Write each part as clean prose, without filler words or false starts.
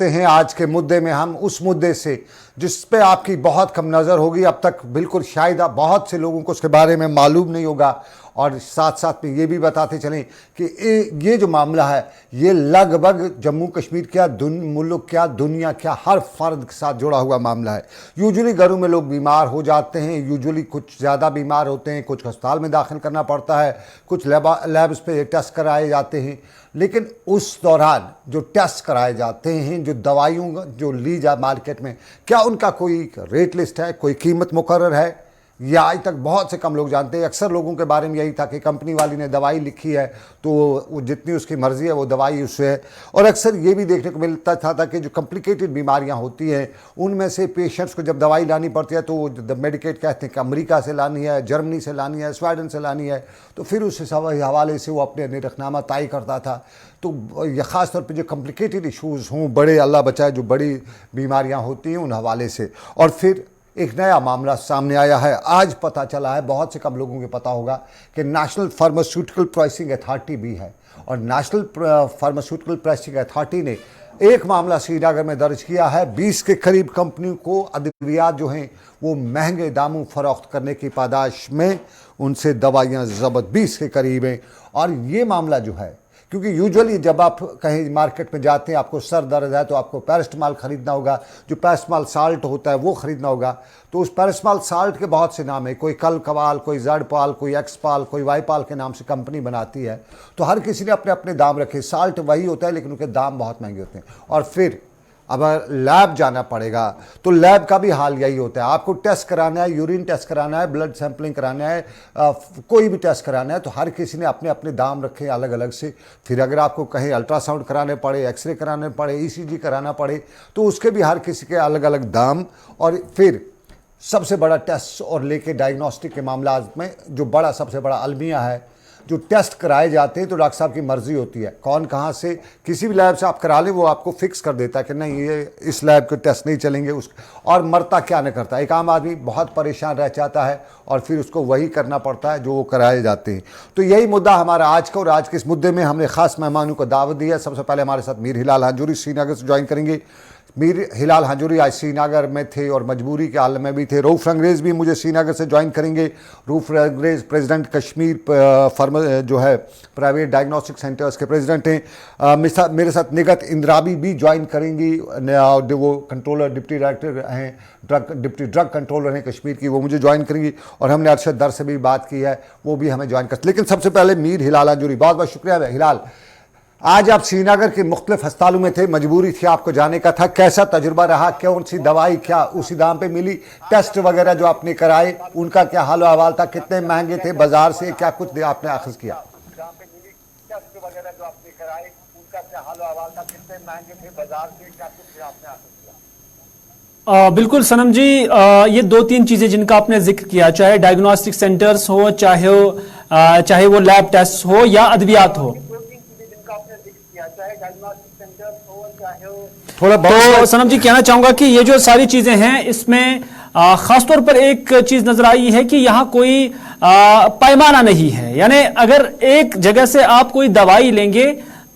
हैं आज के मुद्दे में हम उस मुद्दे से जिस पे आपकी बहुत कम नज़र होगी। अब तक बिल्कुल शायद बहुत से लोगों को उसके बारे में मालूम नहीं होगा। और साथ साथ में ये भी बताते चलें कि ये जो मामला है ये लगभग जम्मू कश्मीर क्या मुल्क क्या दुनिया क्या हर फर्द के साथ जुड़ा हुआ मामला है। यूजुअली घरों में लोग बीमार हो जाते हैं, यूजुअली कुछ ज़्यादा बीमार होते हैं, कुछ अस्पताल में दाखिल करना पड़ता है, कुछ लैब्स पे टेस्ट कराए जाते हैं। लेकिन उस दौरान जो टेस्ट कराए जाते हैं, जो दवाइयों जो ली जा मार्केट में, क्या उनका कोई रेट लिस्ट है, कोई कीमत मुकर्रर है? या आज तक बहुत से कम लोग जानते हैं। अक्सर लोगों के बारे में यही था कि कंपनी वाली ने दवाई लिखी है तो वो जितनी उसकी मर्ज़ी है वो दवाई उससे है। और अक्सर ये भी देखने को मिलता था कि जो कॉम्प्लिकेटेड बीमारियां होती हैं उनमें से पेशेंट्स को जब दवाई लानी पड़ती है तो वो मेडिकेट कहते हैं कि अमेरिका से लानी है, जर्मनी से लानी है, स्वीडन से लानी है, तो फिर उस हवाले से वो अपने निरखनामा तय करता था। तो यह ख़ास तौर पे जो कॉम्प्लिकेटेड इशूज़ हों, बड़े अल्लाह बचाए जो बड़ी बीमारियां होती हैं उन हवाले से। और फिर एक नया मामला सामने आया है, आज पता चला है, बहुत से कम लोगों को पता होगा कि नेशनल फार्मास्यूटिकल प्राइसिंग अथॉरिटी भी है। और नेशनल फार्मास्यूटिकल प्राइसिंग अथॉरिटी ने एक मामला श्रीनगर में दर्ज किया है। 20 के करीब कंपनियों को अद्वियात जो हैं वो महंगे दामों फरोख्त करने की पादाश में उनसे दवाइयाँ ज़ब्त 20 के करीब हैं। और ये मामला जो है, क्योंकि यूजुअली जब आप कहीं मार्केट में जाते हैं, आपको सर दर्द है तो आपको पैरास्टामॉल ख़रीदना होगा, जो पैरास्टामॉल साल्ट होता है वो ख़रीदना होगा। तो उस पैरास्टामॉल साल्ट के बहुत से नाम है, कोई कलकवाल, कोई जड़पाल, कोई एक्सपाल, कोई वाईपाल के नाम से कंपनी बनाती है। तो हर किसी ने अपने अपने दाम रखे। साल्ट वही होता है लेकिन उनके दाम बहुत महंगे होते हैं। और फिर अब लैब जाना पड़ेगा तो लैब का भी हाल यही होता है। आपको टेस्ट कराना है, यूरिन टेस्ट कराना है, ब्लड सैंपलिंग कराना है, कोई भी टेस्ट कराना है, तो हर किसी ने अपने अपने दाम रखे अलग अलग से। फिर अगर आपको कहीं अल्ट्रासाउंड कराने पड़े, एक्सरे कराने पड़े, ईसीजी कराना पड़े, तो उसके भी हर किसी के अलग अलग दाम। और फिर सबसे बड़ा टेस्ट और लेके डायग्नोस्टिक के मामला में जो बड़ा सबसे बड़ा अलमिया है, जो टेस्ट कराए जाते हैं तो डॉक्टर साहब की मर्ज़ी होती है कौन कहाँ से, किसी भी लैब से आप करा लें वो आपको फिक्स कर देता है कि नहीं ये इस लैब के टेस्ट नहीं चलेंगे उस। और मरता क्या न करता, एक आम आदमी बहुत परेशान रह जाता है और फिर उसको वही करना पड़ता है जो वो कराए जाते हैं। तो यही मुद्दा हमारा आज का। और आज के इस मुद्दे में हमने ख़ास मेहमानों को दावत दी है। सबसे पहले हमारे साथ मीर हिलाल हांजूरी श्रीनगर से ज्वाइन करेंगे। मीर हिलाल हांजूरी आज श्रीनगर में थे और मजबूरी के हाल में भी थे। रऊफ़ रंगरेज़ भी मुझे श्रीनगर से ज्वाइन करेंगे। रऊफ़ रंगरेज़ प्रेसिडेंट कश्मीर फर्म जो है प्राइवेट डायग्नोस्टिक सेंटर्स के प्रेसिडेंट हैं। मेरे साथ निगत इंद्राबी भी ज्वाइन करेंगी, वो कंट्रोलर डिप्टी डायरेक्टर हैं, डिप्टी ड्रग कंट्रोलर हैं कश्मीर की, वो मुझे ज्वाइन करेंगी। और हमने अरशद दर से भी बात की है, वो भी हमें ज्वाइन कर। लेकिन सबसे पहले मीर हिलाल हांजूरी, बहुत बहुत शुक्रिया। हिलाल, आज आप श्रीनगर के मुख्तलिफ अस्पतालों में थे, मजबूरी थी आपको जाने का था, कैसा तजुर्बा रहा? कौन सी दवाई क्या उसी दाम पे मिली? टेस्ट वगैरह जो आपने कराए उनका क्या हाल अहवाल था? कितने महंगे थे बाजार से? क्या कुछ आपने अखज़ किया? बिल्कुल सनम जी, ये दो तीन चीज़ें जिनका आपने जिक्र किया, चाहे डायग्नोस्टिक सेंटर्स हो, चाहे वो लैब टेस्ट हो या अद्वियात हो, थोड़ा तो सनम जी कहना चाहूंगा कि ये जो सारी चीजें हैं इसमें खासतौर पर एक चीज नजर आई है कि यहाँ कोई पैमाना नहीं है। यानी अगर एक जगह से आप कोई दवाई लेंगे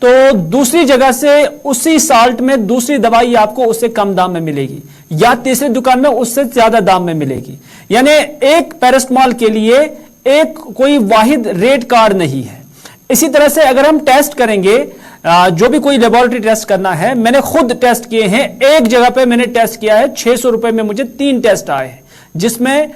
तो दूसरी जगह से उसी साल्ट में दूसरी दवाई आपको उससे कम दाम में मिलेगी या तीसरी दुकान में उससे ज्यादा दाम में मिलेगी। यानी एक पैरास्टामॉल के लिए एक कोई वाहिद रेट कार्ड नहीं है। इसी तरह से अगर हम टेस्ट करेंगे, जो भी कोई लेबोरेटरी टेस्ट करना है, मैंने खुद टेस्ट किए हैं, एक जगह पे मैंने टेस्ट किया है, 600 रुपए में मुझे 3 टेस्ट आए हैं, जिसमें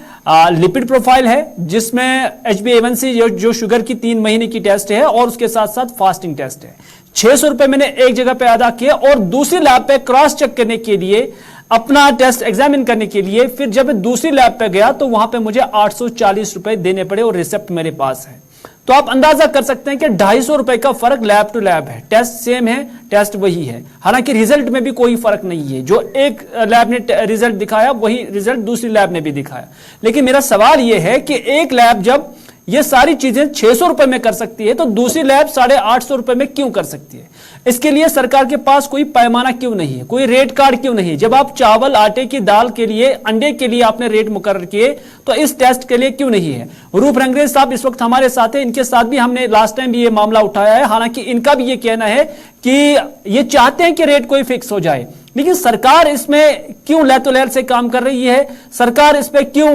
लिपिड प्रोफाइल है, जिसमें HbA1c जो शुगर की 3 महीने की टेस्ट है और उसके साथ साथ फास्टिंग टेस्ट है। 600 रुपए मैंने एक जगह पे अदा किया और दूसरी लैब पे क्रॉस चेक करने के लिए, अपना टेस्ट एग्जामिन करने के लिए, फिर जब दूसरी लैब पे गया तो वहां पे मुझे 840 रुपए देने पड़े और रिसिप्ट मेरे पास है। तो आप अंदाजा कर सकते हैं कि 250 रुपए का फर्क लैब टू लैब है। टेस्ट सेम है, टेस्ट वही है, हालांकि रिजल्ट में भी कोई फर्क नहीं है। जो एक लैब ने रिजल्ट दिखाया वही रिजल्ट दूसरी लैब ने भी दिखाया। लेकिन मेरा सवाल यह है कि एक लैब जब ये सारी चीजें 600 रुपए में कर सकती है, तो दूसरी लैब 850 रुपए में क्यों कर सकती है? इसके लिए सरकार के पास कोई पैमाना क्यों नहीं है, कोई रेट कार्ड क्यों नहीं? जब आप चावल, आटे की दाल के लिए, अंडे के लिए आपने रेट मुकर्रर किए, तो इस टेस्ट के लिए क्यों नहीं है? रूप रंगरेज साहब इस वक्त हमारे साथ है, इनके साथ भी हमने लास्ट टाइम भी ये मामला उठाया है। हालांकि इनका भी ये कहना है कि ये चाहते हैं कि रेट कोई फिक्स हो जाए, लेकिन सरकार इसमें क्यों लैतोलैल से काम कर रही है? सरकार इस पे क्यों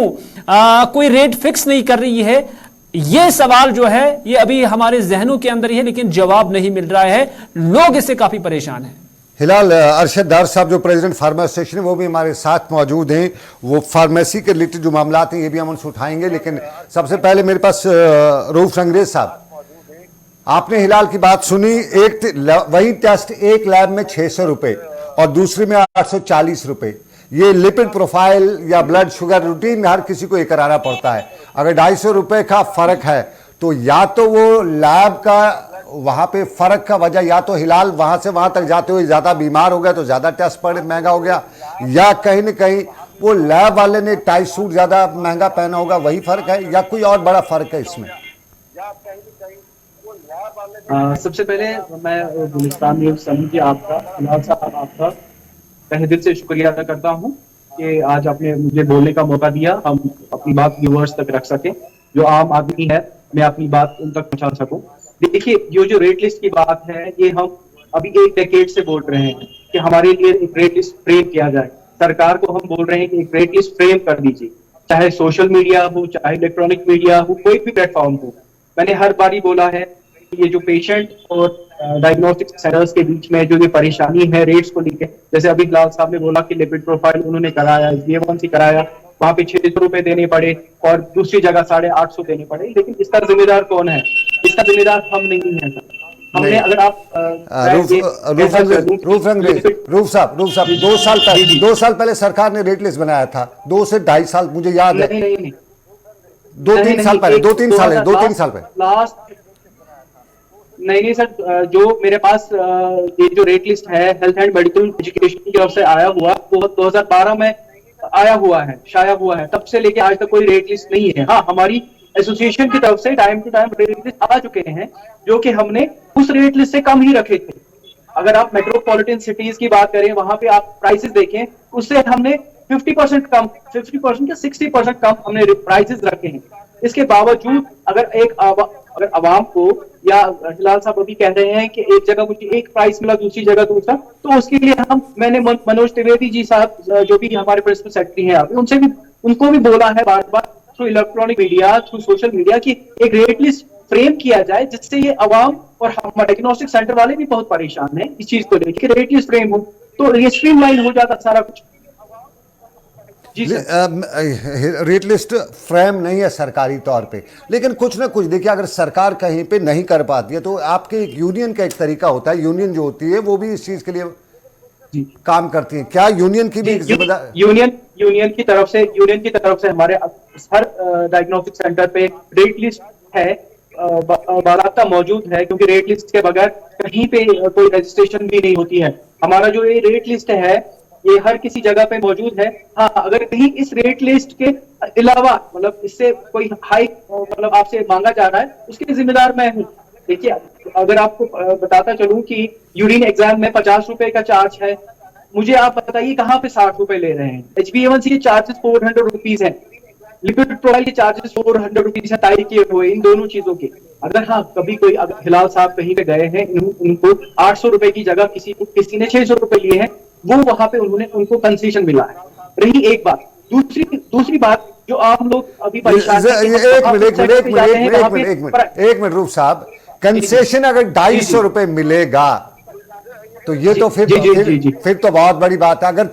कोई रेट फिक्स नहीं कर रही है? ये सवाल जो है ये अभी हमारे जहनों के अंदर ही है, लेकिन जवाब नहीं मिल रहा है। लोग इससे काफी परेशान हैं। हिलाल अरशद डार साहब जो प्रेसिडेंट फार्मा एसोसिएशन है वो भी हमारे साथ मौजूद हैं। वो फार्मेसी के रिलेटेड जो मामला हैं ये भी हम उनसे उठाएंगे, लेकिन सबसे पहले मेरे पास रूफ रंगरेज साहब, आपने हिलाल की बात सुनी। वही टेस्ट एक लैब में 600 रुपए और दूसरे में 840 रुपए। ये लिपिड प्रोफाइल या ब्लड शुगर रूटीन हर किसी को ये कराना पड़ता है। अगर 250 रुपए का फर्क है तो या तो वो लैब का वहां पे फर्क का वजह, या तो हिलाल वहां से वहां तक जाते हुए ज्यादा बीमार हो गया तो ज्यादा टेस्ट पड़े महंगा हो गया, या कहीं ना कहीं वो लैब वाले ने टाई सूट ज्यादा महंगा पहना होगा, वही फर्क है, या कोई और बड़ा फर्क है इसमें? सबसे पहले मैं गुलिस्तान न्यूज़ समिति आपका, हिलाल साहब आपका तहे दिल से शुक्रिया अदा करता हूं कि आज आपने मुझे बोलने का मौका दिया, हम अपनी बात व्यूअर्स तक रख सके, जो आम आदमी है मैं अपनी बात उन तक पहुंचा सकूं। देखिए, ये जो रेट लिस्ट की बात है ये हम अभी एक डेकेड से बोल रहे हैं कि हमारे लिए एक रेट लिस्ट फ्रेम किया जाए। सरकार को हम बोल रहे हैं कि एक रेट लिस्ट फ्रेम कर दीजिए, चाहे सोशल मीडिया हो, चाहे इलेक्ट्रॉनिक मीडिया हो, कोई भी प्लेटफॉर्म हो। मैंने हर बारी बोला है कि ये जो पेशेंट और डायग्नोस्टिक सेंटर्स के बीच में जो ये परेशानी है रेट्स को लेकर, जैसे अभी लाल साहब ने बोला कि लिपिड प्रोफाइल उन्होंने कराया, HbA1c कराया, वहां पे 600 रुपए देने पड़े और दूसरी जगह 850 देने पड़े, लेकिन इसका जिम्मेदार कौन है? इसका जिम्मेदार हम नहीं है सर। हमने अगर आप रूफ साहब 2 साल पहले सरकार ने रेट लिस्ट बनाया था, 2 से 2.5 साल मुझे याद है। नहीं, 2-3 साल पहले लास्ट नहीं सर, जो मेरे पास ये जो रेट लिस्ट है हेल्थ एंड मेडिकल एजुकेशन की तरफ से आया हुआ, वो 2012 में आया हुआ है, शाया हुआ है। तब से लेके आज तक कोई रेट लिस्ट नहीं है। हाँ, हमारी एसोसिएशन की तरफ से time to time rate list आ चुके हैं, जो कि हमने उस रेट लिस्ट से कम ही रखे थे। अगर आप मेट्रोपॉलिटन सिटीज की बात करें, वहां पे आप प्राइसेस देखें, उससे हमने 50% कम, 50% या 60% कम हमने प्राइसेस रखे हैं। इसके बावजूद अगर अवाम को, या हिलाल साहब अभी कह रहे हैं कि एक जगह मुझे एक प्राइस मिला, दूसरी जगह दूसरा, तो उसके लिए मैंने मनोज त्रिवेदी जी साहब जो भी हमारे प्रिंसिपल सेक्रेटरी हैं, उनको भी बोला है बार बार through electronic media, through social media, की एक रेट लिस्ट फ्रेम किया जाए, जिससे ये अवाम और हमारे डायग्नोस्टिक सेंटर वाले भी बहुत परेशान हैं इस चीज को लेकर। रेट लिस्ट फ्रेम हो तो ये स्ट्रीमलाइन हो जाता सारा कुछ। रेट लिस्ट फ्रेम नहीं है सरकारी तौर पे, लेकिन कुछ ना कुछ देखिए, अगर सरकार कहीं पे नहीं कर पाती है तो आपके एक यूनियन का एक तरीका होता है, यूनियन जो होती है वो भी इस चीज के लिए काम करती है। क्या यूनियन की भी जिम्मेदारी? यूनियन की तरफ से हमारे हर डायग्नोस्टिक सेंटर पे रेट लिस्ट है, बाकायदा मौजूद है, क्योंकि रेट लिस्ट के बगैर कहीं पे कोई रजिस्ट्रेशन भी नहीं होती है। हमारा जो ये रेट लिस्ट है ये हर किसी जगह पे मौजूद है। हाँ, अगर कहीं इस रेट लिस्ट के अलावा मतलब इससे कोई हाई मतलब आपसे मांगा जा रहा है, उसके जिम्मेदार मैं हूँ। देखिए, अगर आपको बताता चलूं कि यूरिन एग्जाम में 50 रुपए का चार्ज है, मुझे आप बताइए कहाँ पे 60 रुपए ले रहे हैं? HbA1c के चार्जेस 400 रुपीज है, लिपिड प्रोफाइल के चार्जेस 400 रुपीज है तय किए हुए इन दोनों चीजों के। अगर हाँ कभी कोई अगर हिलाल साहब कहीं पे गए हैं, उनको 800 रुपए की जगह किसी ने 600 रुपए लिए हैं, वो वहां पे उनको कंसेशन मिला है। रही एक बात, दूसरी बात जो आप लोग अभी परेशान एक मिनट रूफ साहब, कंसेशन अगर 250 रुपए मिलेगा तो ये तो फिर तो बहुत बड़ी बात है। अगर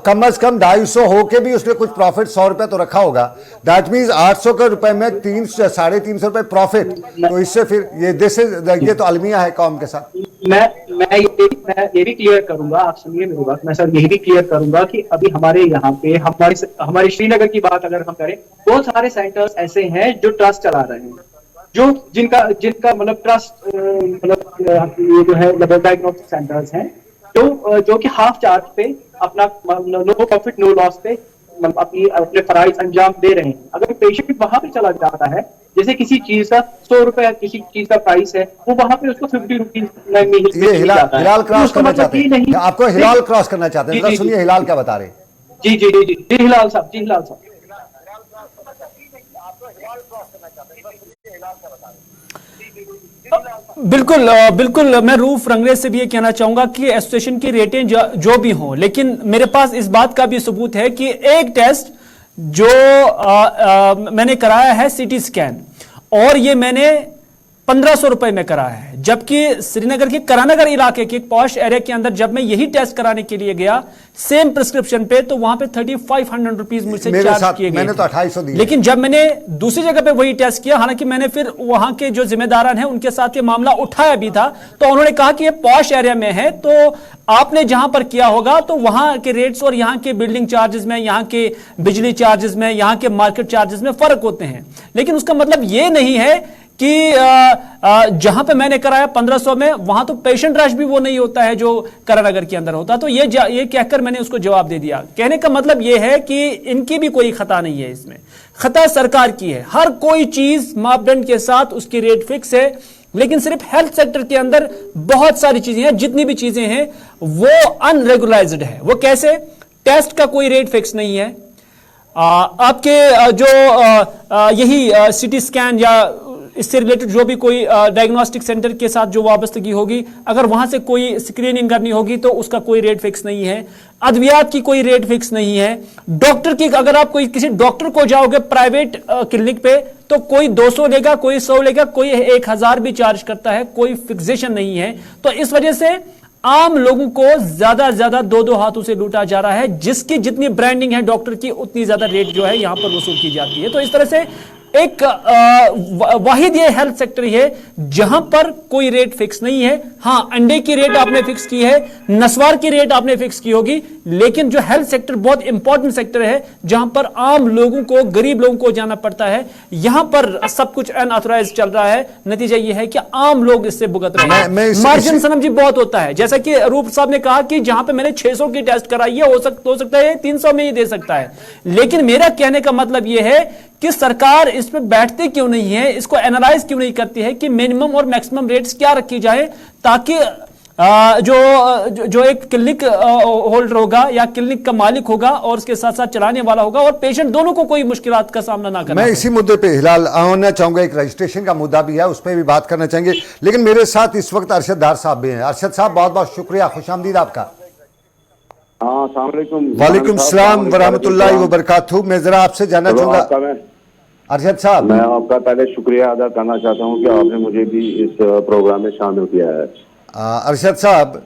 कम से कम 250 होके भी उसने कुछ प्रॉफिट 100 रुपए तो रखा होगा, दैट मीन्स 800 के रुपए में 300-350 रुपए प्रॉफिट, तो इससे फिर ये तो अलमिया है कौम के साथ। मैं ये भी क्लियर करूंगा, आप सुनिए मेरी बात, मैं सर यही भी क्लियर करूंगा कि अभी हमारे यहाँ पे हमारे श्रीनगर की बात अगर हम करें, बहुत सारे सेंटर्स ऐसे हैं जो ट्रस्ट चला रहे हैं, जो जिनका मतलब ट्रस्ट मतलब ये जो है डायग्नोस्टिक सेंटर्स हैं, जो कि हाफ चार्ज पे अपना नो प्रॉफिट नो लॉस पे अपने फराइज अंजाम दे रहे हैं। अगर पेशेंट वहां पे चला जाता है जैसे किसी चीज का 100 रुपए किसी चीज का प्राइस है, वो वहां पे उसको 50 रुपीज में ये हिलाल क्रॉस करना चाहते हैं, नहीं, आपको हिलाल क्रॉस करना चाहते हैं, जी, जी, सुनिए हिलाल क्या बता रहे हैं। जी जी जी जी जी हिलाल साहब, जी हिलाल साहब। बिल्कुल बिल्कुल, मैं रूफ रंगरेज से भी ये कहना चाहूंगा कि एसोसिएशन की रेटें जो भी हों, लेकिन मेरे पास इस बात का भी सबूत है कि एक टेस्ट जो मैंने कराया है सीटी स्कैन, और ये मैंने 1500 रुपए में कराया है, जबकि श्रीनगर के करानगर इलाके के एक पॉश एरिया के अंदर जब मैं यही टेस्ट कराने के लिए गया सेम प्रिस्क्रिप्शन पे, तो वहां पे 3500 रुपीज मुझसे चार्ज किए गए। मैंने तो 2800 दिए। लेकिन जब मैंने दूसरी जगह पे वही टेस्ट किया, हालांकि मैंने फिर वहां के जो जिम्मेदारान हैं उनके साथ ये मामला उठाया भी था, तो उन्होंने कहा कि ये पॉश एरिया में है, तो आपने जहां पर किया होगा तो वहां के रेट्स और यहां के बिल्डिंग चार्जेस में, यहां के बिजली चार्जेस में, यहां के मार्केट चार्जेस में फर्क होते हैं। लेकिन उसका मतलब ये नहीं है कि जहां पे मैंने कराया 1500 में, वहां तो पेशेंट रश भी वो नहीं होता है जो करानगर के अंदर होता। तो ये कहकर मैंने उसको जवाब दे दिया। कहने का मतलब ये है कि इनकी भी कोई खता नहीं है, इसमें खता सरकार की है। हर कोई चीज मापदंड के साथ उसकी रेट फिक्स है, लेकिन सिर्फ हेल्थ सेक्टर के अंदर बहुत सारी चीजें हैं, जितनी भी चीजें हैं वो अनरेगुलाइज्ड है। वो कैसे? टेस्ट का कोई रेट फिक्स नहीं है। आपके जो यही सिटी स्कैन या इससे रिलेटेड जो भी कोई डायग्नोस्टिक सेंटर के साथ जो वाबस्तगी होगी, अगर वहां से कोई स्क्रीनिंग करनी होगी तो उसका कोई रेट फिक्स नहीं है। अद्वियात की कोई रेट फिक्स नहीं है। डॉक्टर की, अगर आप कोई किसी डॉक्टर को जाओगे प्राइवेट क्लिनिक पे, तो कोई 200 लेगा, कोई 100 लेगा, कोई 1000 भी चार्ज करता है, कोई फिक्सेशन नहीं है। तो इस वजह से आम लोगों को ज्यादा ज्यादा दो हाथों से लूटा जा रहा है। जिसकी जितनी ब्रांडिंग है डॉक्टर की, उतनी ज्यादा रेट जो है यहां पर वसूल की जाती है। तो इस तरह से एक वाहिद ये हेल्थ सेक्टर है जहां पर कोई रेट फिक्स नहीं है। हां, अंडे की रेट आपने फिक्स की है, नस्वार की रेट आपने फिक्स की होगी, लेकिन जो हेल्थ सेक्टर बहुत इंपॉर्टेंट सेक्टर है, जहां पर आम लोगों को, गरीब लोगों को जाना पड़ता है, यहां पर सब कुछ अनऑथराइज्ड चल रहा है। नतीजा यह है कि आम लोग इससे भुगत रहे हैं। मार्जिन सनम जी बहुत होता है, जैसा कि रूप साहब ने कहा कि जहां पे मैंने 600 की टेस्ट कराई है, हो सकता है 300 में ही दे सकता है। लेकिन मेरा कहने का मतलब यह है कि सरकार इस पे बैठती क्यों नहीं है, इसको एनालाइज क्यों नहीं करती है कि मिनिमम और मैक्सिमम रेट्स क्या रखी जाए, ताकि जो एक क्लिनिक होल्डर होगा या क्लिनिक का मालिक होगा और उसके साथ साथ चलाने वाला होगा और पेशेंट, दोनों को कोई मुश्किलात का सामना ना करना। मैं इसी मुद्दे पे हिलाल आना चाहूंगा, एक रजिस्ट्रेशन का मुद्दा भी है, उस पर भी बात करना चाहेंगे, लेकिन मेरे साथ इस वक्त अरशद डार साहब भी हैं। अरशद साहब, बहुत बहुत शुक्रिया, खुशामदीद आपका। वालेकुम सलाम वरहमतुल्लाहि व बरकातहू। मैं जरा आपसे जानना चाहूंगा अरशद साहब, मैं आपका पहले शुक्रिया अदा करना चाहता हूं कि आपने मुझे भी इस प्रोग्राम में शामिल किया है। अरशद साहब,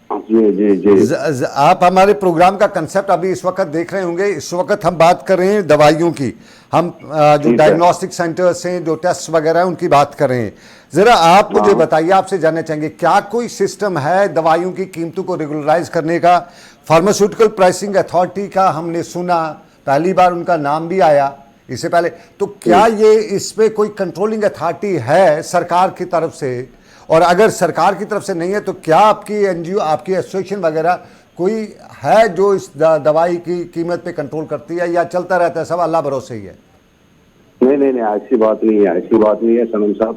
जी जी जी, आप हमारे प्रोग्राम का कंसेप्ट अभी इस वक्त देख रहे होंगे। इस वक्त हम बात कर रहे हैं दवाइयों की, हम जो डायग्नोस्टिक सेंटर्स हैं, जो टेस्ट वगैरह हैं, उनकी बात कर रहे हैं। जरा आप मुझे बताइए, आपसे जानना चाहेंगे, क्या कोई सिस्टम है दवाइयों की कीमतों को रेगुलराइज करने का? फार्मास्यूटिकल प्राइसिंग अथॉरिटी का हमने सुना, पहली बार उनका नाम भी आया इससे पहले, तो क्या ये इस पे कोई कंट्रोलिंग अथॉरिटी है सरकार की तरफ से? और अगर सरकार की तरफ से नहीं है तो क्या आपकी एनजीओ, आपकी एसोसिएशन वगैरह कोई है जो इस दवाई की कीमत पे कंट्रोल करती है, या चलता रहता है सब अल्लाह भरोसे ही है? नहीं, ऐसी बात नहीं है, ऐसी बात नहीं है सनम साहब।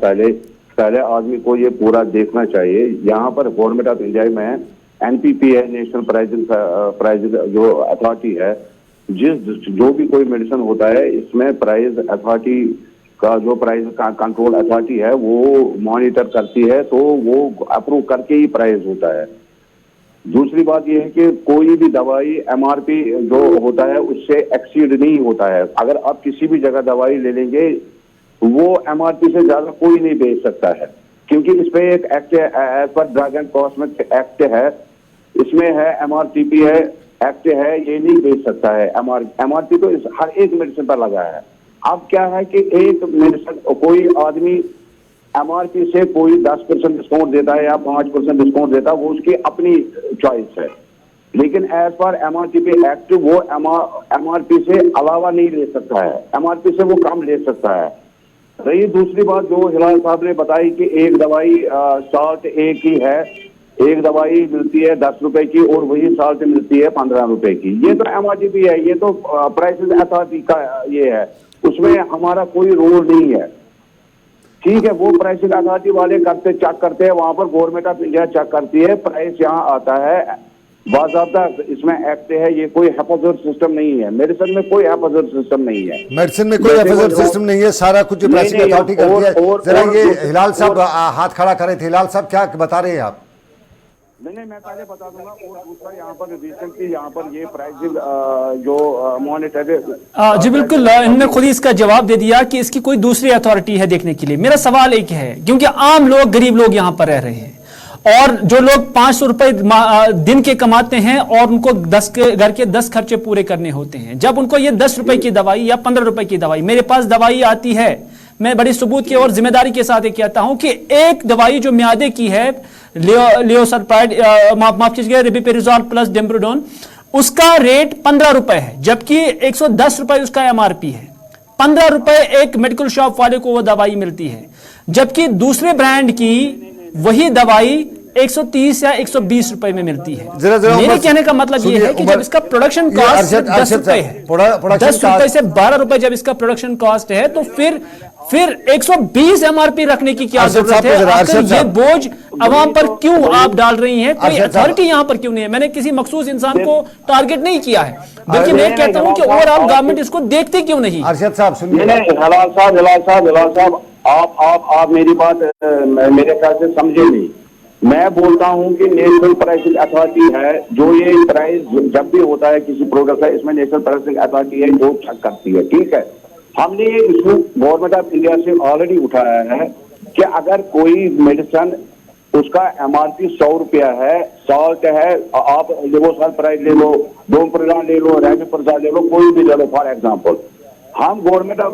पहले आदमी को ये पूरा देखना चाहिए। यहाँ पर गवर्नमेंट ऑफ इंडिया में NPP है, नेशनल प्राइज जो अथॉरिटी है, जो भी कोई मेडिसिन होता है, इसमें प्राइस अथॉरिटी का जो प्राइस का कंट्रोल अथॉरिटी है वो मॉनिटर करती है, तो वो अप्रूव करके ही प्राइस होता है। दूसरी बात ये है कि कोई भी दवाई MRP जो होता है उससे एक्सीड नहीं होता है। अगर आप किसी भी जगह दवाई ले लेंगे, वो MRP से ज्यादा कोई नहीं बेच सकता है, क्योंकि इस पे एक एक्ट है, as per drug and cosmetic act है, इसमें है MRTP है, एक्ट है, ये नहीं बेच सकता है। MRP तो हर एक मेडिसिन पर लगा है। अब क्या है कि एक मेडिसिन, कोई आदमी MRP से कोई 10% डिस्काउंट देता है या 5% डिस्काउंट देता है, वो उसकी अपनी चॉइस है, लेकिन एज पर MRTP एक्ट वो MRP से अलावा नहीं ले सकता है, MRP से वो कम ले सकता है। रही दूसरी बात जो हिलाल साहब ने बताई कि एक दवाई साल्ट एक ही है, एक दवाई मिलती है 10 रुपए की और वही साल्ट मिलती है 15 रुपए की, ये तो MRTP है, ये तो प्राइसेस अथॉरिटी का ये है। उसमें हमारा कोई रोल नहीं है। ठीक है, वो प्राइसिंग अथॉरिटी वाले चेक करते हैं, वहां पर गवर्नमेंट ऑफ इंडिया चेक करती है, प्राइस यहाँ आता है बाज़ाब्ता, इसमें एक्ट है, ये कोई हेफाजत सिस्टम नहीं है। मेडिसिन में कोई हेफाजत सिस्टम नहीं है, मेडिसिन में कोई हेफाजत सिस्टम नहीं है, सारा कुछ प्राइसिंग अथॉरिटी करती है। जरा ये हिलाल साहब हाथ खड़ा करे थे, हिलाल साहब क्या बता रहे हैं आप? नहीं, मैं पहले बता दूंगा। और दूसरा यहाँ पर रिसेंटली यहाँ पर ये प्राइसिंग जो मॉनिटर जी बिल्कुल, इन्होंने खुद ही इसका जवाब दे दिया कि इसकी कोई दूसरी अथॉरिटी है देखने के लिए। मेरा सवाल एक है, क्योंकि आम लोग, गरीब लोग यहाँ पर रह रहे हैं, और जो लोग 500 रुपए दिन के कमाते हैं और उनको घर के 10 खर्चे पूरे करने होते हैं, जब उनको ये 10 रुपए की दवाई या 15 रुपए की दवाई, मेरे पास दवाई आती है, मैं बड़ी सबूत की और जिम्मेदारी के साथ ये कहता हूं कि एक दवाई जो म्यादे की है, लियोसर्पाइड, माफ कीजिएगा, रिबिपेरिजोल प्लस डेम्ब्रोडोन, उसका रेट 15 रुपए है, जबकि 110 रुपए उसका एमआरपी है। 15 रुपए एक मेडिकल शॉप वाले को वो दवाई मिलती है, जबकि दूसरे ब्रांड की वही दवाई 130 या 120 रुपए में मिलती है। मेरे कहने का मतलब ये है कि जब इसका प्रोडक्शन कॉस्ट 10 रुपए है, 10 रुपए से 12 रुपए जब इसका प्रोडक्शन कॉस्ट है, तो फिर 120 एमआरपी रखने की क्या जरूरत है? आखिर ये बोझ अवाम पर क्यों आप डाल रही हैं? कोई अथॉरिटी यहाँ पर क्यों नहीं है? मैंने किसी मखसूस इंसान को टारगेट नहीं किया है, बल्कि मैं कहता हूँ कि ओवरऑल गवर्नमेंट इसको देखती क्यों नहीं? अरशद साहब सुनिए। हिलाल साहब, आप मेरी बात मेरे ख्याल से समझे नहीं। मैं बोलता हूं कि नेशनल प्राइसिंग अथॉरिटी है, जो ये प्राइस जब भी होता है किसी प्रोडक्ट का, इसमें नेशनल प्राइसिंग अथॉरिटी है जो चेक करती है। ठीक है, हमने ये इशू गवर्नमेंट ऑफ इंडिया से ऑलरेडी उठाया है कि अगर कोई मेडिसिन उसका एमआरपी 100 रुपया है, सॉल्ट है, आप लेवोसल्फराइड ले लो, डोमप्रोजान ले लो, रेमिप्रोजान ले लो, कोई भी ले लो फॉर एग्जाम्पल। हम गवर्नमेंट ऑफ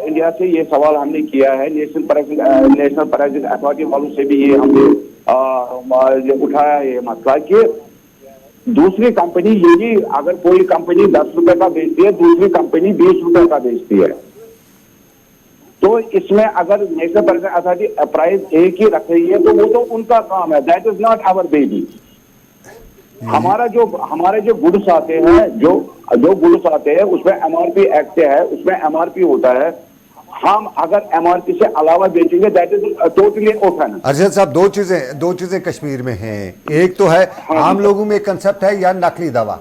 इंडिया से ये सवाल हमने किया है, नेशनल प्राइसिंग अथॉरिटी वालों से भी ये हमने उठाया ये मसला कि दूसरी कंपनी, यही अगर कोई कंपनी 10 रुपए का बेचती है, दूसरी कंपनी 20 रुपए का बेचती है, तो इसमें अगर नेशनल प्राइसिंग अथॉरिटी प्राइस एक ही रख रही है, तो वो तो उनका काम है, that is not our baby. हमारे जो गुड्स आते हैं, जो गुड्स आते हैं, उसमें एमआरपी एक्ट है, उसमें एमआरपी होता है। हम अगर एमआरपी से अलावा बेचेंगे, that is totally open. Arshad साहब, दो चीजें कश्मीर में हैं। एक तो है आम लोगों में एक कंसेप्ट है या नकली दवा,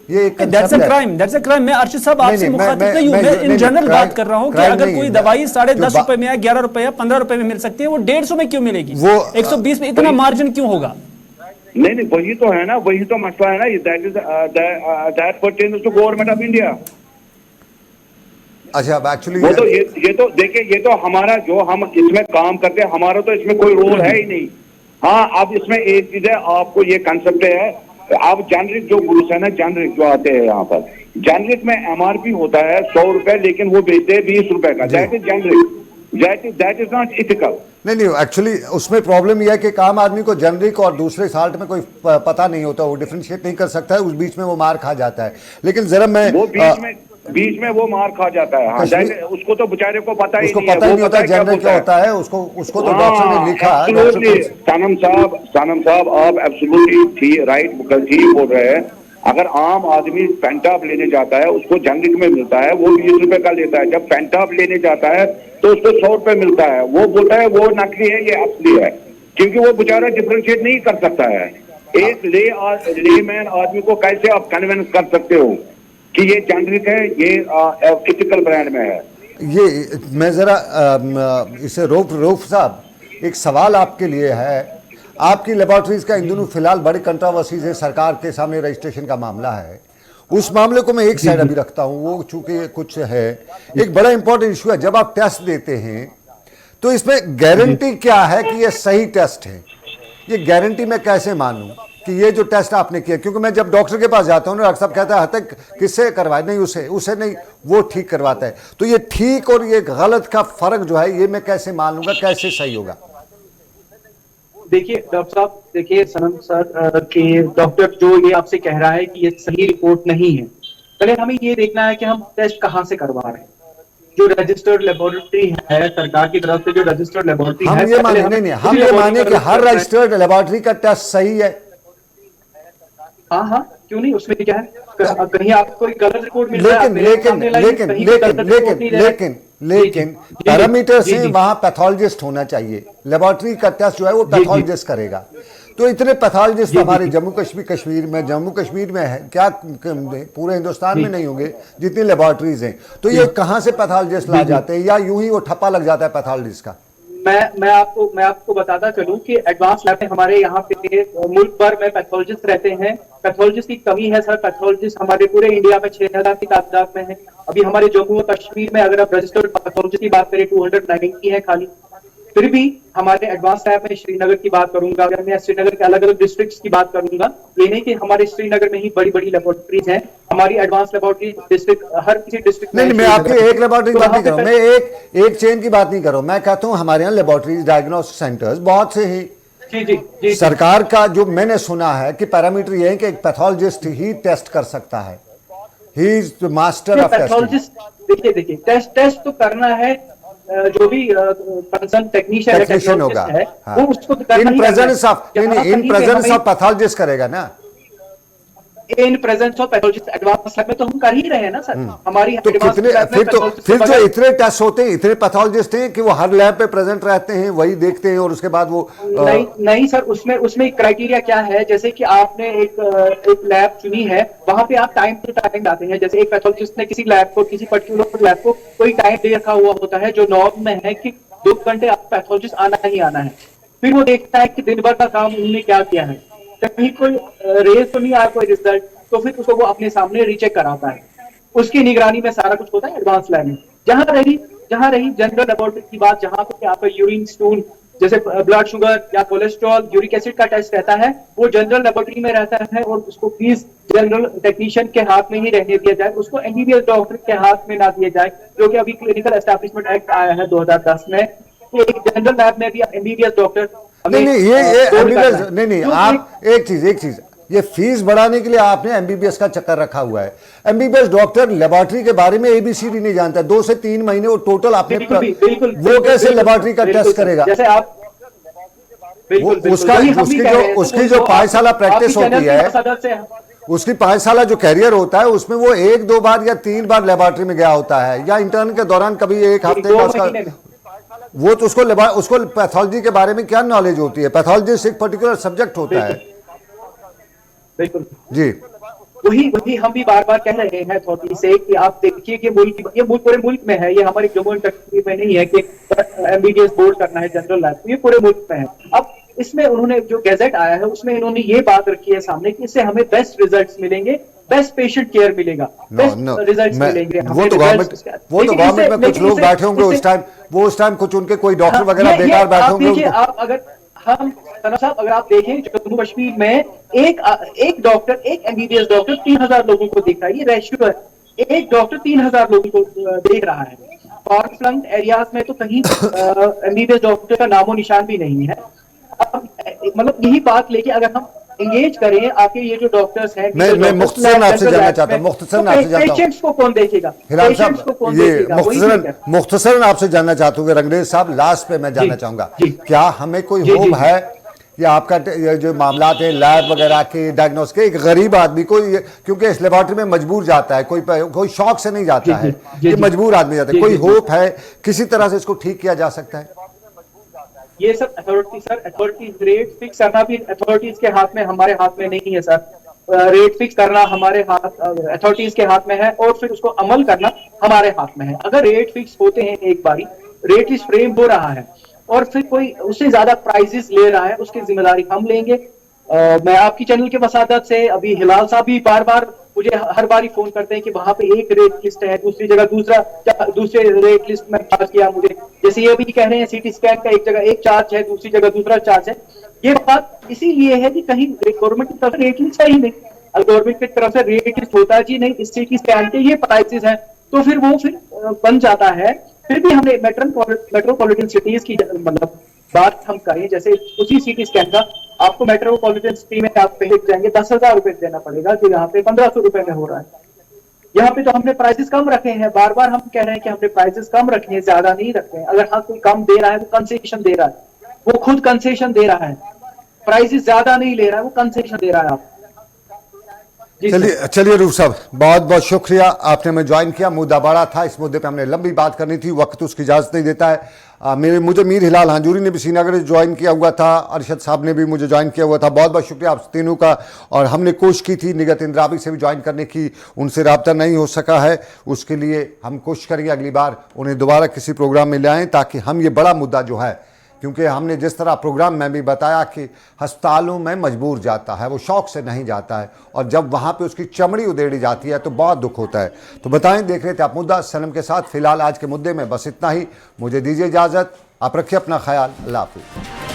ये एक दैट्स अ क्राइम। मैं अर्शद साहब आपसे मुखातिब नहीं हूं, मैं इन जनरल बात कर रहा हूं कि अगर कोई दवाई 10.5 रुपए में या 11 रुपए या 15 रुपए में मिल सकती है, वो 150 में क्यों मिलेगी? वो 120 में इतना मार्जिन क्यों होगा? नहीं, वही तो है ना, वही तो मसला है ना। That pertains to government of India. अच्छा, एक्चुअली वो तो ये तो देखिए, ये तो हमारा जो हम इसमें काम करते हैं, हमारा तो इसमें कोई रोल है ही नहीं। हाँ, अब इसमें एक चीज है, आपको ये कंसेप्ट है, आप जेनरिक जो गुड्स है ना, जेनरिक जो आते हैं यहाँ पर, जेनरिक में एमआरपी होता है 100 रुपए, लेकिन वो बेचते हैं 20 रुपए का। That is generic, that is not ethical. नहीं, एक्चुअली उसमें प्रॉब्लम यह है कि आम आदमी को जेनरिक और दूसरे साल्ट में कोई पता नहीं होता, वो डिफरेंशिएट नहीं कर सकता है, उस बीच में वो मार खा जाता है। लेकिन जरा मैं वो बीच में वो मार खा जाता है। हाँ, उसको तो बेचारे को पता ही नहीं होता है जेनरिक क्या होता है, उसको तो डॉक्टर ने लिखा। सनम साहब, आप एब्सोल्युटली राइट, ठीक बोल रहे हैं। अगर आम आदमी पेंटाप लेने जाता है, उसको जेनरिक में मिलता है, वो 20 रुपए का लेता है। जब पेंटाप लेने जाता है तो उसको 100 रुपए मिलता है, वो बोलता है वो नकली है, ये असली है, क्योंकि वो बेचारा डिफरेंशिएट नहीं कर सकता है। एक लेमैन आदमी को कैसे आप कन्विंस कर सकते हो कि ये जेनरिक है, ये एथिकल ब्रांड में है? ये मैं जरा इसे रऊफ साहब, एक सवाल आपके लिए है। आपकी लेबोरेटरीज का इन दिनों फिलहाल बड़ी कंट्रोवर्सीज है, सरकार के सामने रजिस्ट्रेशन का मामला है। उस मामले को मैं एक साइड अभी रखता हूं, वो चूंकि कुछ है, एक बड़ा इंपॉर्टेंट इशू है। जब आप टेस्ट देते हैं तो इसमें गारंटी क्या है कि ये सही टेस्ट है? ये गारंटी मैं कैसे मानूं कि ये जो टेस्ट आपने किया? क्योंकि मैं जब डॉक्टर के पास जाता हूँ ना, डॉक्टर साहब कहता है हतक किससे करवाए, नहीं उसे नहीं, वो ठीक करवाता है। तो ये ठीक और ये गलत का फर्क जो है, ये मैं कैसे मान लूंगा, कैसे सही होगा? देखिए डॉक्टर साहब, देखिए सनम सर के डॉक्टर जो ये आपसे कह रहा है कि ये सही रिपोर्ट नहीं है, पहले हमें ये देखना है कि हम टेस्ट कहाँ से करवा रहे हैं। जो रजिस्टर्ड लेबोरेटरी है सरकार की तरफ से, जो रजिस्टर्ड लेबोरेटरी है, हम ये माने कि हर रजिस्टर्ड लेबोरेटरी का टेस्ट सही है। हाँ, क्यों नहीं, उसमें क्या है? कहीं आपको कोई गलत रिपोर्ट मिल रहा है, लेकिन आप मेरे लेकिन सामने लाइए, लेकिन कहीं लेकिन गलत रिपोर्ट नहीं लेकिन दे रहा है। लेकिन जी, लेकिन जी, पैरामीटर जी, से जी, वहां पैथोलॉजिस्ट होना चाहिए, लेबोरेटरी का टेस्ट जो है वो जी, जी। पैथोलॉजिस्ट करेगा। तो इतने पैथोलॉजिस्ट जी, हमारे जी, जम्मू कश्मीर में है क्या, पूरे हिंदुस्तान जी, में नहीं होंगे जितनी लेबोरेटरीज हैं? तो ये कहाँ से पैथोलॉजिस्ट ला जी, जी। जाते हैं, या यूं ही वो ठप्पा लग जाता है पैथोलॉजिस्ट का? मैं आपको बताता चलूं कि एडवांस लैब में हमारे यहाँ पे मुल्क भर में पैथोलॉजिस्ट रहते हैं। पैथोलॉजिस्ट की कमी है सर। पैथोलॉजिस्ट हमारे पूरे इंडिया में 6,000 की तादाद में है। अभी हमारे जम्मू और कश्मीर में अगर आप रजिस्टर्ड पैथोलॉजिस्ट की बात करें 290 है खाली। फिर भी हमारे एडवांस लैब में श्रीनगर की बात करूंगा, अगर मैं श्रीनगर के अलग अलग डिस्ट्रिक्ट्स की बात करूंगा, ये नहीं कि हमारे श्रीनगर में ही बड़ी बड़ी लेबोरेटरीज हैं। हमारी एडवांस लेबोरेटरी डिस्ट्रिक्ट, हर किसी डिस्ट्रिक्ट में। नहीं, मैं आपकी एक लेबोरेटरी की बात नहीं कर रहा हूं, मैं एक चेन की बात नहीं कर रहा हूं। मैं कहता हूं हमारे यहाँ लेबोरेटरीज, डायग्नोस्टिक सेंटर्स बहुत से ही। जी जी जी। सरकार का जो मैंने सुना है कि पैरामीटर ये है कि एक पैथोलॉजिस्ट ही टेस्ट कर सकता है, he is the master of testing. Pathologist देखिए टेस्ट तो करना है, जो भी कंसर्न टेक्नीशियन होगा, है हाँ। वो उसको करना इन ही प्रेजेंस करना है। ऑफ जहाँ इन कहीं पे प्रेजेंस हमें ऑफ पैथोलॉजिस्ट करेगा ना। In presence of pathologist advance lab में तो हम कर ही रहे हैं ना सर। हमारी तो advanced कितने lab में फिर pathologist के जो बगैर- इतने टेस्ट होते हैं, इतने पैथोलॉजिस्ट हैं कि वो हर लैब पे प्रेजेंट रहते हैं, वही देखते हैं और उसके बाद वो नहीं सर, उसमें क्राइटेरिया क्या है? जैसे कि आपने एक लैब चुनी है, वहां पे आप टाइम टू टाइम आते हैं। जैसे एक पैथोलॉजिस्ट ने किसी लैब को, किसी पर्टिकुलर लैब को कोई टाइम दे रखा हुआ होता है, जो नॉर्म में है कि 2 घंटे आप पैथोलॉजिस्ट आना ही आना है। फिर वो देखता है कि दिन भर का काम उन्होंने क्या किया है, कहीं कोई रेस तो नहीं आया कोई रिजल्ट, तो फिर उसको वो अपने सामने रीचेक कराता है। उसकी निगरानी में सारा कुछ होता है एडवांस लैब में। जहां रही जनरल लेबोरेटरी की बात, जहां पे आपका यूरिन स्टूल, जैसे ब्लड शुगर या कोलेस्ट्रॉल, यूरिक एसिड का टेस्ट रहता है, वो जनरल लेबोरेटरी में रहता है। और उसको प्लीज जनरल टेक्नीशियन के हाथ में ही रहने दिया जाए, उसको एमबीबीएस डॉक्टर के हाथ में ना दिया जाए, जो कि अभी क्लिनिकल एस्टैब्लिशमेंट एक्ट आया है 2010 में। तो एक जनरल लैब में भी एमबीबीएस डॉक्टर नहीं, ये एमबीबीएस नहीं, आप एक चीज, ये फीस बढ़ाने के लिए आपने एमबीबीएस का चक्कर रखा हुआ है। एमबीबीएस डॉक्टर लेबोरेटरी के बारे में एबीसीडी नहीं जानता, 2 से 3 महीने वो टोटल आपने वो कैसे लेबोरेटरी का टेस्ट करेगा? जैसे आप उसकी जो 5 साल प्रैक्टिस होती है, उसकी 5 साल जो कैरियर होता है, उसमें वो 1-2 बार या 3 बार लेबोरेटरी में गया होता है, या इंटर्न के दौरान कभी 1 हफ्ते का उसका, वो तो उसको पैथोलॉजी के बारे में क्या नॉलेज होती है? पैथोलॉजिस्ट एक पर्टिकुलर सब्जेक्ट होता है। बिल्कुल जी, वही हम भी बार बार कह रहे हैं अथॉरिटी से कि आप देखिए कि ये मुल्क पूरे मुल्क में है, ये हमारे जम्मू एंड कश्मीर में नहीं है कि एमबीबीएस बोर्ड करना है जनरल लैब, ये पूरे मुल्क में है। अब इसमें उन्होंने जो गैजेट आया है उसमें इन्होंने ये बात रखी है सामने कि इससे हमें बेस्ट रिजल्ट्स मिलेंगे, बेस्ट पेशेंट केयर मिलेगा, बेस्ट रिजल्ट्स मिलेंगे। वो तो गवर्नमेंट में कुछ लोग बैठे होंगे उस टाइम कुछ उनके कोई डॉक्टर वगैरह बेकार बैठे होंगे। आप अगर साहब अगर आप देखें जम्मू कश्मीर में एक डॉक्टर, एक एमबीबीएस डॉक्टर 3,000 लोगों को देख रहा है। ये रेशियो है, एक डॉक्टर 3,000 लोगों को देख रहा है। फॉर फ्लंग एरियाज में तो कहीं एमबीबीएस डॉक्टर का नामो निशान भी नहीं है। अब मतलब यही बात लेके अगर हम एंगेज करें, आपके ये जो डॉक्टर्स हैं, मैं मुख्तसरन आपसे जानना चाहता हूं, पेशेंट्स को कौन देखेगा? हिलाल साहब, ये मुख्तसरन आपसे जानना चाहता हूँ रंगरेज साहब, लास्ट पे मैं जानना चाहूंगा, क्या हमें कोई होप है या आपका जो मामला है लैब वगैरह के, डायग्नोस्टिक, एक गरीब आदमी को, क्योंकि इस लेबोरेटरी में मजबूर जाता है, कोई शौक से नहीं जाता है, ये मजबूर आदमी जाता है, कोई होप है किसी तरह से इसको ठीक किया जा सकता है? ये सब अथॉरिटी रेट फिक्स करना भी अथॉरिटीज के हाथ में, हमारे हाथ में नहीं है सर। रेट फिक्स करना हमारे हाथ, अथॉरिटीज के हाथ में है, और फिर उसको अमल करना हमारे हाथ में है। अगर रेट फिक्स होते हैं, एक बारी रेट इस फ्रेम हो रहा है और फिर कोई उससे ज्यादा प्राइजेस ले रहा है, उसकी जिम्मेदारी हम लेंगे। मैं आपकी चैनल के वसादत से, अभी हिलाल साहब भी बार बार मुझे हर बारी फोन करते हैं कि वहां पे एक रेट लिस्ट है, दूसरी जगह दूसरे रेट लिस्ट में चार्ज किया मुझे। जैसे ये भी कह रहे हैं सीटी स्कैन का एक जगह एक चार्ज है, दूसरी जगह दूसरा चार्ज है। ये बात इसीलिए है कि कहीं गवर्नमेंट की तरफ से रेट लिस्ट है ही नहीं। अगर गवर्नमेंट की तरफ से रेट लिस्ट होता जी नहीं, इस सीटी स्कैन के ये प्राइसेस हैं, तो फिर वो बन जाता है। फिर भी हमने मेट्रोपॉलिटन सिटीज की मतलब बात हम करें, जैसे उसी सीटी स्कैन का आपको मेट्रोपॉलिटन सिटी में आप पहले जाएंगे 10,000 रुपए देना पड़ेगा, जो यहाँ पे 1,500 रुपए में हो रहा है। यहाँ पे तो हमने प्राइसेस कम रखे हैं, बार बार हम कह रहे हैं कि हमने प्राइसेस कम रखे हैं, ज्यादा नहीं रखे हैं। अगर हाँ कोई कम दे रहा है, वो कंसेशन दे रहा है, वो खुद कंसेशन दे रहा है, प्राइसेस ज्यादा नहीं ले रहा है, वो कंसेशन दे रहा है। आप जी चलिए चलिए रूफ साहब, बहुत बहुत शुक्रिया, आपने हमें ज्वाइन किया। मुद्दा बड़ा था, इस मुद्दे पे हमने लंबी बात करनी थी, वक्त उसकी इजाज़त नहीं देता है। मुझे मीर हिलाल हांजूरी ने भी श्रीनगर ज्वाइन किया हुआ था, अरशद साहब ने भी मुझे ज्वाइन किया हुआ था। बहुत बहुत शुक्रिया आप तीनों का। और हमने कोशिश की थी निगत इंद्राबी से भी ज्वाइन करने की, उनसे रब्ता नहीं हो सका है। उसके लिए हम कोशिश करेंगे अगली बार उन्हें दोबारा किसी प्रोग्राम में ले आएँ, ताकि हम ये बड़ा मुद्दा जो है, क्योंकि हमने जिस तरह प्रोग्राम में भी बताया कि अस्पतालों में मजबूर जाता है, वो शौक से नहीं जाता है, और जब वहाँ पे उसकी चमड़ी उधेड़ी जाती है तो बहुत दुख होता है। तो बताएं, देख रहे थे आप मुद्दा सनम के साथ। फिलहाल आज के मुद्दे में बस इतना ही, मुझे दीजिए इजाज़त, आप रखिए अपना ख्याल, अल्लाह हाफिज़।